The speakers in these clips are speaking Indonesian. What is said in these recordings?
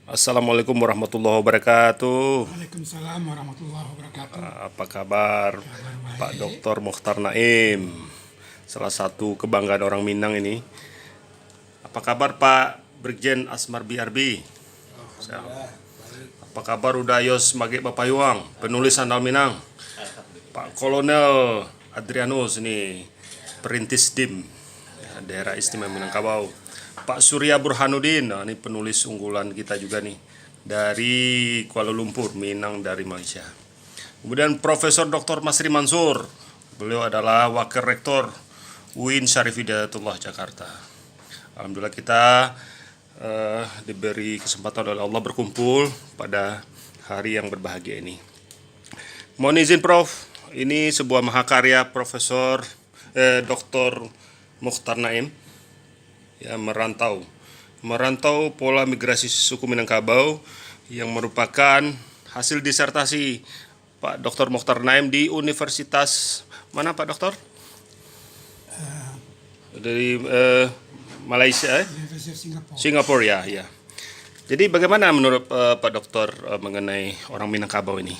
Assalamualaikum warahmatullahi wabarakatuh. Waalaikumsalam warahmatullahi wabarakatuh. Apa kabar Kabar Pak baik. Dr. Mokhtar Naim? Salah satu kebanggaan orang Minang ini. Apa kabar Pak Brigjen Asmar BRB? Apa kabar Udayos Mage Bapayuang, penulis Sandal Minang? Pak Kolonel Adrianus ini, perintis DIM Daerah Istimewa Minangkabau. Pak Surya Burhanuddin, nah, ini penulis unggulan kita juga nih dari Kuala Lumpur, Minang dari Malaysia. Kemudian Profesor Dr. Masri Mansur, beliau adalah Wakil Rektor UIN Syarif Hidayatullah Jakarta. Alhamdulillah kita diberi kesempatan oleh Allah berkumpul pada hari yang berbahagia ini. Mohon izin Prof, ini sebuah mahakarya Profesor Dr. Mokhtar Naim ya, merantau pola migrasi suku Minangkabau yang merupakan hasil disertasi Pak Dr. Mokhtar Naim di Universitas mana Pak Dokter? Dari Malaysia, Universitas Singapura. Singapura ya, ya. Jadi bagaimana menurut Pak Dokter mengenai orang Minangkabau ini?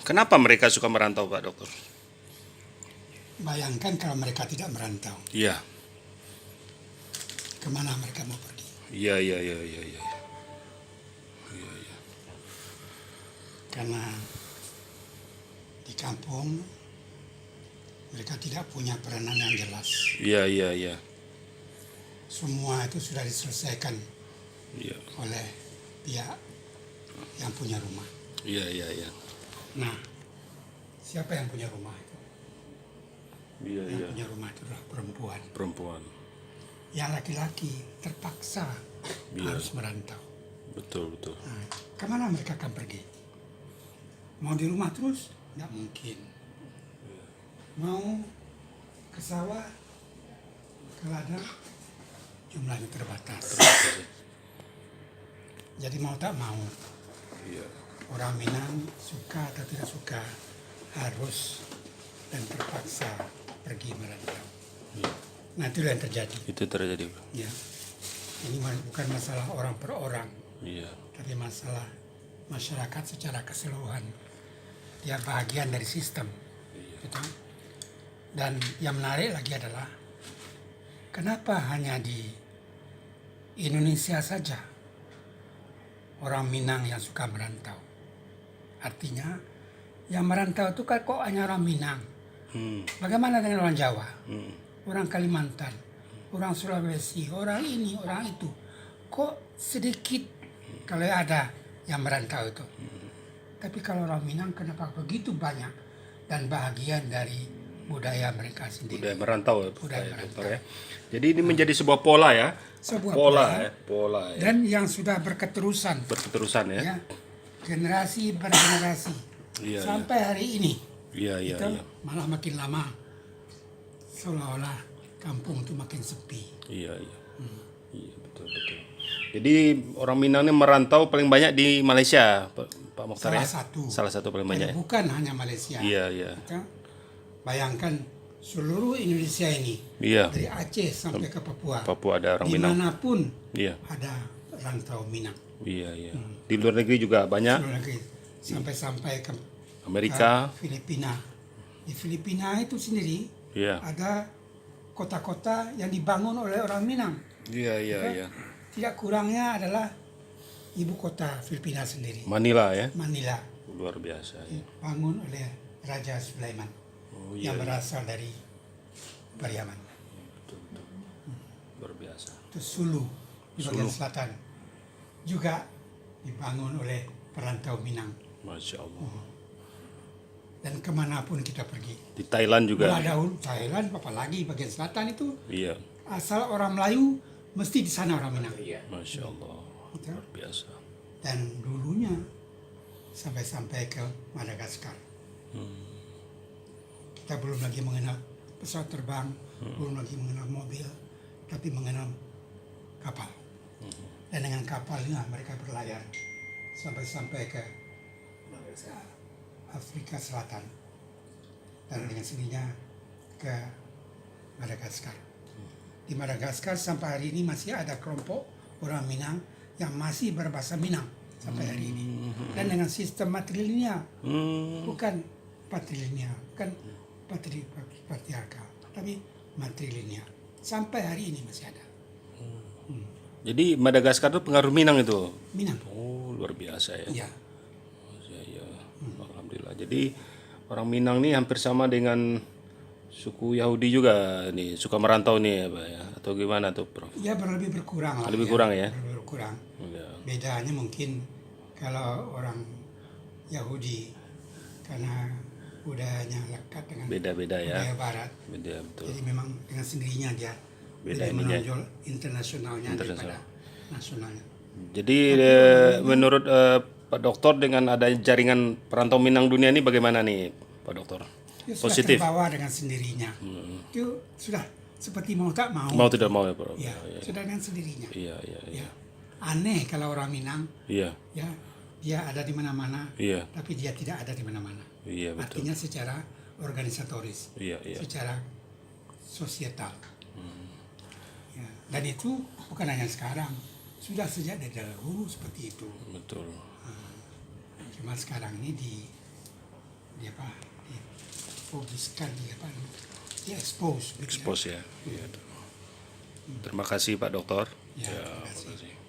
Kenapa mereka suka merantau Pak Dokter? Bayangkan kalau mereka tidak merantau, Iya, kemana mereka mau pergi? iya, iya, iya, iya, iya. Karena di kampung mereka tidak punya peranan yang jelas. Iya, iya, iya. Semua itu sudah diselesaikan Iya, oleh pihak yang punya rumah. iya, iya, iya. Nah, siapa yang punya rumah itu? Iya, Yang iya. punya rumah itu adalah perempuan. Perempuan. Yang laki-laki terpaksa Iya. harus merantau. Betul, betul. Nah, kemana mereka akan pergi? Mau di rumah terus? Nggak mungkin. Mau ke sawah, ke ladang, jumlahnya terbatas. Jadi mau tak mau, Iya. orang Minang suka atau tidak suka harus dan terpaksa pergi merantau. Iya. Nah, itulah yang terjadi. Itu terjadi. Ya, ini bukan masalah orang per orang, Iya. tapi masalah masyarakat secara keseluruhan. Dia bagian dari sistem. Gitu. Dan yang menarik lagi adalah kenapa hanya di Indonesia saja orang Minang yang suka merantau. Artinya yang merantau itu kan kok hanya orang Minang. Bagaimana dengan orang Jawa, orang Kalimantan, orang Sulawesi, orang ini, orang itu. Kok sedikit kalau ada yang merantau itu. Tapi kalau orang Minang kenapa begitu banyak dan bahagian dari budaya mereka sendiri. Budaya merantau ya, Budaya Pak merantau. Dokter ya. Jadi ini menjadi sebuah pola ya. Sebuah pola pola. ya, pola ya. Dan yang sudah berketerusan, Berketerusan ya. ya, generasi bergenerasi Iya, sampai hari ini. Iya, iya, Itu iya. malah makin lama seolah-olah kampung itu makin sepi. Iya, iya. Iya, betul, betul. Jadi orang Minang ini merantau paling banyak di Malaysia, Pak Mokhtar ya. Salah satu. Salah satu paling banyak. Dan bukan hanya Malaysia. Iya, iya. Kita bayangkan seluruh Indonesia ini Iya. dari Aceh sampai ke Papua. Papua ada orang Minang. Dimanapun Iya. ada rantau Minang. Iya, iya. Di luar negeri juga banyak. Seluruh negeri sampai ke Amerika. Filipina. Di Filipina itu sendiri Iya. ada kota-kota yang dibangun oleh orang Minang. Iya, iya, iya. Tidak kurangnya adalah ibu kota Filipina sendiri, Manila ya. Manila, Luar biasa ya. dibangun oleh Raja Sulaiman Oh iya, yang berasal dari Pariaman. luar biasa. Itu Sulu di bagian Sulu. selatan juga dibangun oleh perantau Minang. Masya Allah. Dan kemanapun kita pergi, Di Thailand juga. mulai dahulu Thailand, apalagi bagian selatan itu Iya. asal orang Melayu mesti di sana orang Minang. Masya Allah. Gitu. Luar biasa. Dan dulunya sampai ke Madagaskar. Kita belum lagi mengenal pesawat terbang, belum lagi mengenal mobil, tapi mengenal kapal. Dan dengan kapalnya mereka berlayar sampai ke Afrika Selatan. Dan dengan sendirinya ke Madagaskar. Di Madagaskar sampai hari ini masih ada kelompok orang Minang yang masih berbahasa Minang sampai hari ini. Dan dengan sistem matrilineal, bukan patrilineal, bukan patriarkal, tapi matrilineal. Sampai hari ini masih ada. Jadi Madagaskar itu pengaruh Minang itu. Minang. Oh, luar biasa ya. Ya, Ya. Alhamdulillah. Jadi orang Minang nih hampir sama dengan suku Yahudi juga nih, suka merantau nih ya, Pak ya. Atau gimana tuh, Prof? ya berlebih berkurang lah. Lebih kurang ya? Berlebih berkurang. Ya. Bedanya mungkin kalau orang Yahudi karena budayanya lekat dengan Beda-beda ya. budaya Barat. Beda betul. Jadi memang dengan sendirinya dia Beda lebih ininya. menonjol internasionalnya daripada nasionalnya. Jadi menurut Pak Dokter dengan ada jaringan perantau Minang dunia ini bagaimana nih, Pak Dokter? Dia sudah Positif. terbawa dengan sendirinya. Itu sudah seperti mau tak mau. Mau tidak mau ya, Prof? Ya, sudah dengan sendirinya. Iya. Ya. Aneh kalau orang Minang, Iya. ya dia ada di mana-mana, Iya. tapi dia tidak ada di mana-mana. Iya betul. Artinya secara organisatoris, Iya. secara sosietal. Ya. Dan itu bukan hanya sekarang, sudah sejak dari dahulu seperti itu. Betul. Cuma sekarang ini dipubliskan, di expose. Gitu ya. Expose ya. Iya. Terima kasih Pak Dokter. Ya, terima terima kasih. kasih.